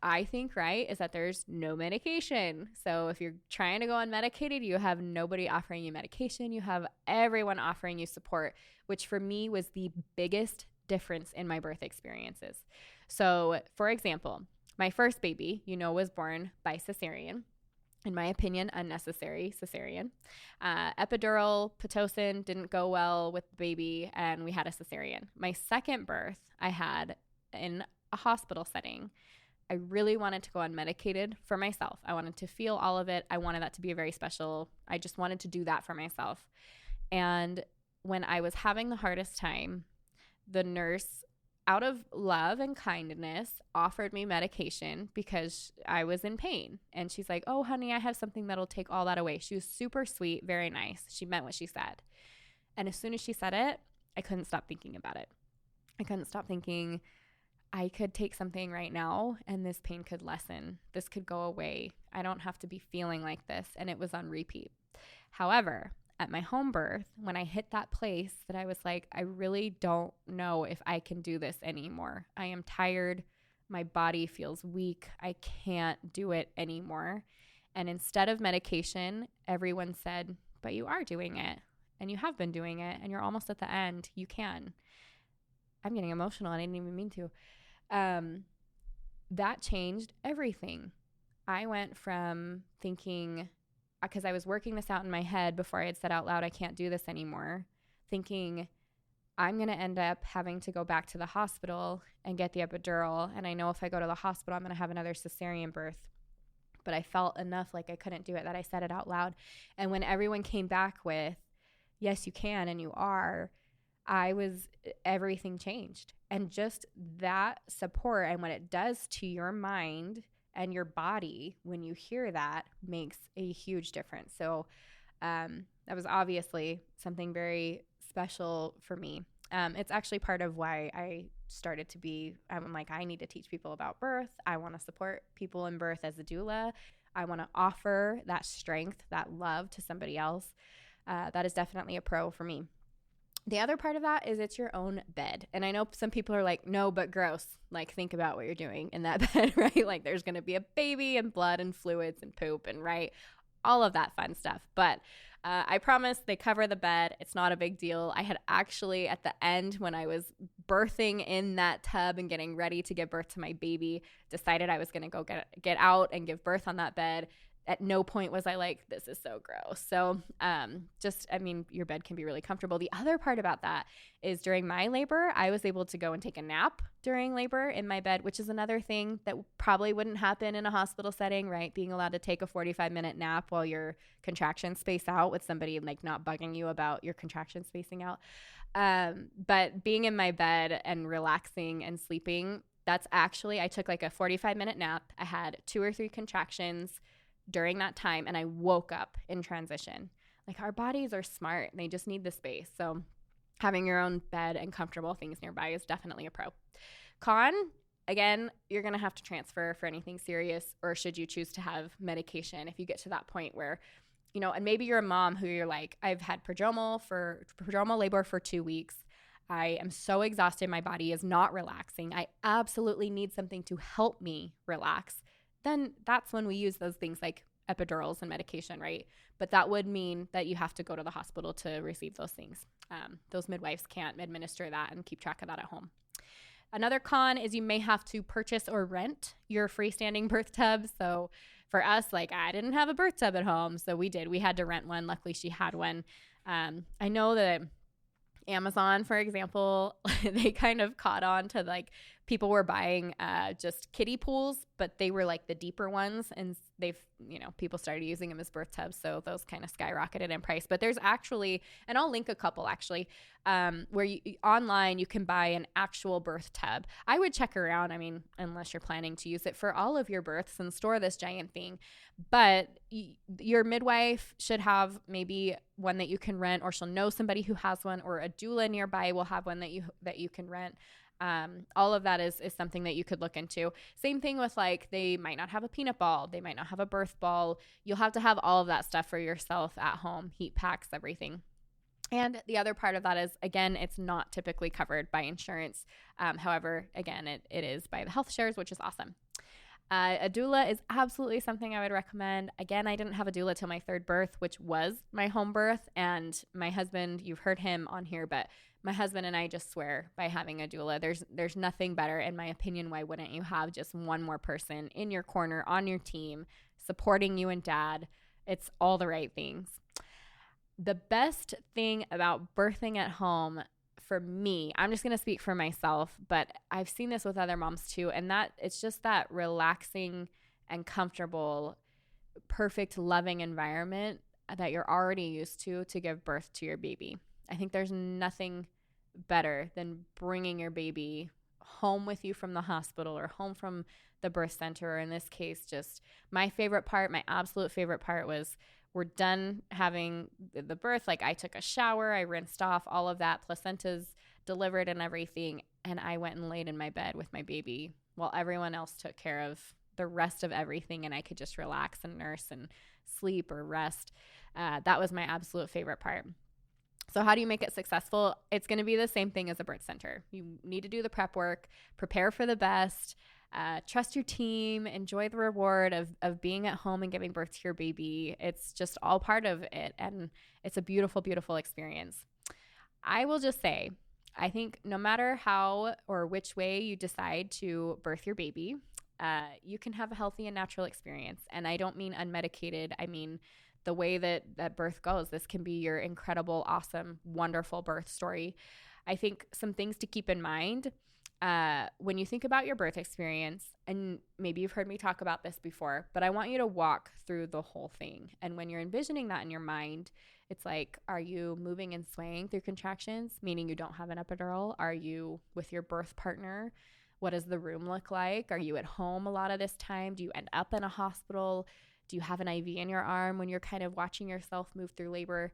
I think, right, is that there's no medication. So if you're trying to go unmedicated, you have nobody offering you medication. You have everyone offering you support, which for me was the biggest difference in my birth experiences. So, for example, my first baby, was born by cesarean. In my opinion, unnecessary cesarean. Epidural, Pitocin didn't go well with the baby, and we had a cesarean. My second birth I had in a hospital setting. I really wanted to go unmedicated for myself. I wanted to feel all of it. I wanted that to be I just wanted to do that for myself. And when I was having the hardest time, the nurse, out of love and kindness, offered me medication because I was in pain. And she's like, oh, honey, I have something that'll take all that away. She was super sweet, very nice. She meant what she said. And as soon as she said it, I couldn't stop thinking about it. I couldn't stop thinking, I could take something right now and this pain could lessen. This could go away. I don't have to be feeling like this. And it was on repeat. However, at my home birth, when I hit that place that I was like, I really don't know if I can do this anymore. I am tired. My body feels weak. I can't do it anymore. And instead of medication, everyone said, but you are doing it and you have been doing it and you're almost at the end. You can. I'm getting emotional and I didn't even mean to. That changed everything. I went from thinking, because I was working this out in my head before I had said out loud, I can't do this anymore, thinking I'm going to end up having to go back to the hospital and get the epidural. And I know if I go to the hospital, I'm going to have another cesarean birth. But I felt enough like I couldn't do it that I said it out loud. And when everyone came back with, yes, you can and you are, everything changed. And just that support and what it does to your mind and your body when you hear that makes a huge difference. So that was obviously something very special for me. It's actually part of why I started to be, I'm like, I need to teach people about birth. I want to support people in birth as a doula. I want to offer that strength, that love to somebody else. That is definitely a pro for me. The other part of that is it's your own bed. And I know some people are like, no, but gross. Like, think about what you're doing in that bed, right? Like, there's going to be a baby and blood and fluids and poop and, right, all of that fun stuff. But I promise they cover the bed. It's not a big deal. I had actually, at the end, when I was birthing in that tub and getting ready to give birth to my baby, decided I was going to go get out and give birth on that bed. At no point was I like, this is so gross. So your bed can be really comfortable. The other part about that is during my labor, I was able to go and take a nap during labor in my bed, which is another thing that probably wouldn't happen in a hospital setting, right? Being allowed to take a 45-minute nap while your contractions space out with somebody like not bugging you about your contractions spacing out. But being in my bed and relaxing and sleeping, that's actually, I took like a 45-minute nap. I had 2 or 3 contractions during that time, and I woke up in transition. Like, our bodies are smart and they just need the space. So having your own bed and comfortable things nearby is definitely a pro. Con, again, you're going to have to transfer for anything serious, or should you choose to have medication if you get to that point where, you know, and maybe you're a mom who you're like, I've had prodromal labor for 2 weeks. I am so exhausted. My body is not relaxing. I absolutely need something to help me relax. Then that's when we use those things like epidurals and medication, right? But that would mean that you have to go to the hospital to receive those things. Those midwives can't administer that and keep track of that at home. Another con is you may have to purchase or rent your freestanding birth tub. So for us, like, I didn't have a birth tub at home, so we had to rent one. Luckily, she had one. I know that Amazon, for example, they kind of caught on to like people were buying just kiddie pools, but they were like the deeper ones, and people started using them as birth tubs, so those kind of skyrocketed in price. But there's actually, and I'll link a couple actually, where online you can buy an actual birth tub. I would check around, I mean, unless you're planning to use it for all of your births and store this giant thing, but your midwife should have maybe one that you can rent, or she'll know somebody who has one, or a doula nearby will have one that you can rent. All of that is something that you could look into. Same thing with, like, they might not have a peanut ball. They might not have a birth ball. You'll have to have all of that stuff for yourself at home, heat packs, everything. And the other part of that is, again, it's not typically covered by insurance. However, again, it is by the health shares, which is awesome. A doula is absolutely something I would recommend. Again, I didn't have a doula till my 3rd birth, which was my home birth. And my husband, you've heard him on here, but my husband and I just swear by having a doula. There's nothing better, in my opinion. Why wouldn't you have just one more person in your corner, on your team, supporting you and dad? It's all the right things. The best thing about birthing at home for me, I'm just going to speak for myself, but I've seen this with other moms too, and that it's just that relaxing and comfortable, perfect, loving environment that you're already used to give birth to your baby. I think there's nothing better than bringing your baby home with you from the hospital or home from the birth center, or in this case, just my absolute favorite part was, we're done having the birth. Like, I took a shower, I rinsed off all of that, placenta's delivered and everything, and I went and laid in my bed with my baby while everyone else took care of the rest of everything, and I could just relax and nurse and sleep or rest. That was my absolute favorite part. So how do you make it successful? It's going to be the same thing as a birth center. You need to do the prep work, prepare for the best, Trust your team, enjoy the reward of being at home and giving birth to your baby. It's just all part of it. And it's a beautiful, beautiful experience. I will just say, I think no matter how or which way you decide to birth your baby, you can have a healthy and natural experience. And I don't mean unmedicated. I mean the way that birth goes. This can be your incredible, awesome, wonderful birth story. I think some things to keep in mind when you think about your birth experience, and maybe you've heard me talk about this before, but I want you to walk through the whole thing. And when you're envisioning that in your mind, it's like, are you moving and swaying through contractions, meaning you don't have an epidural? Are you with your birth partner? What does the room look like? Are you at home a lot of this time? Do you end up in a hospital? Do you have an IV in your arm when you're kind of watching yourself move through labor?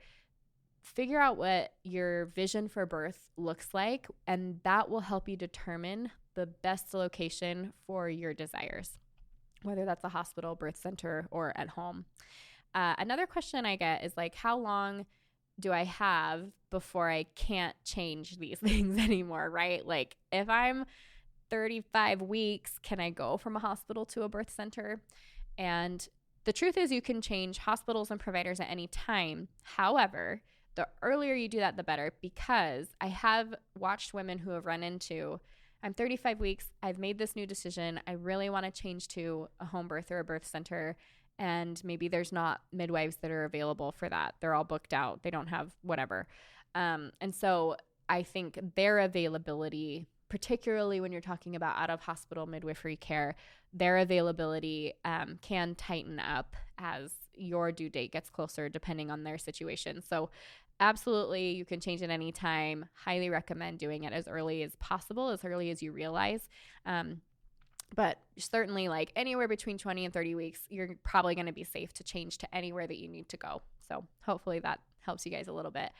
Figure out what your vision for birth looks like, and that will help you determine the best location for your desires, whether that's a hospital, birth center, or at home. Another question I get is like, how long do I have before I can't change these things anymore, right? Like if I'm 35 weeks, can I go from a hospital to a birth center? And the truth is you can change hospitals and providers at any time. However, the earlier you do that, the better, because I have watched women who have run into, I'm 35 weeks, I've made this new decision, I really want to change to a home birth or a birth center, and maybe there's not midwives that are available for that. They're all booked out. They don't have whatever. And so I think their availability, particularly when you're talking about out-of-hospital midwifery care, their availability can tighten up as your due date gets closer depending on their situation. So absolutely, you can change at any time. Highly recommend doing it as early as possible, as early as you realize. But certainly like anywhere between 20 and 30 weeks, you're probably going to be safe to change to anywhere that you need to go. So hopefully that helps you guys a little bit.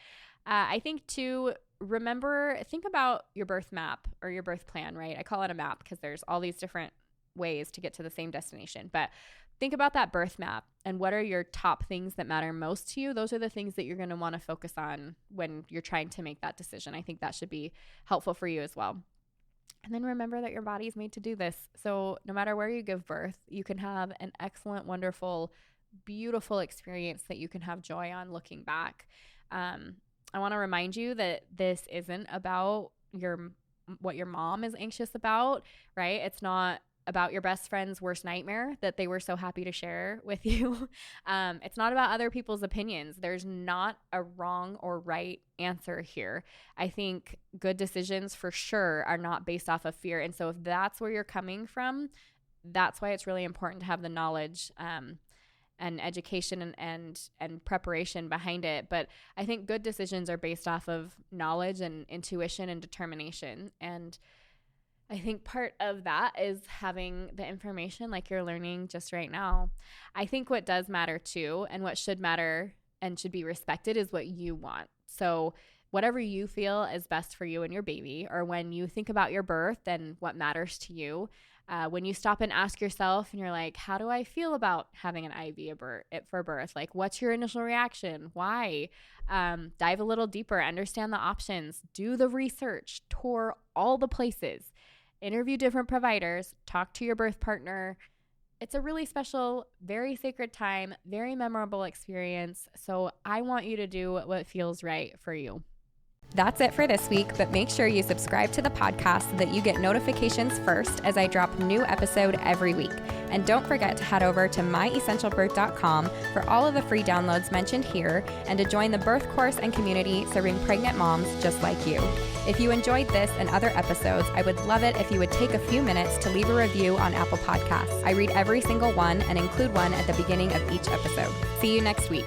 I think to think about your birth map or your birth plan, right? I call it a map because there's all these different ways to get to the same destination. But think about that birth map and what are your top things that matter most to you. Those are the things that you're going to want to focus on when you're trying to make that decision. I think that should be helpful for you as well. And then remember that your body is made to do this. So no matter where you give birth, you can have an excellent, wonderful, beautiful experience that you can have joy on looking back. I want to remind you that this isn't about what your mom is anxious about, right? It's not about your best friend's worst nightmare that they were so happy to share with you. It's not about other people's opinions. There's not a wrong or right answer here. I think good decisions for sure are not based off of fear. And so if that's where you're coming from, that's why it's really important to have the knowledge and education and preparation behind it. But I think good decisions are based off of knowledge and intuition and determination. And I think part of that is having the information like you're learning just right now. I think what does matter too, and what should matter and should be respected, is what you want. So whatever you feel is best for you and your baby, or when you think about your birth and what matters to you, when you stop and ask yourself and you're like, how do I feel about having an IV for birth? Like, what's your initial reaction? Why? Dive a little deeper, understand the options, do the research, tour all the places, interview different providers, talk to your birth partner. It's a really special, very sacred time, very memorable experience. So I want you to do what feels right for you. That's it for this week, but make sure you subscribe to the podcast so that you get notifications first as I drop a new episode every week. And don't forget to head over to myessentialbirth.com for all of the free downloads mentioned here and to join the birth course and community serving pregnant moms just like you. If you enjoyed this and other episodes, I would love it if you would take a few minutes to leave a review on Apple Podcasts. I read every single one and include one at the beginning of each episode. See you next week.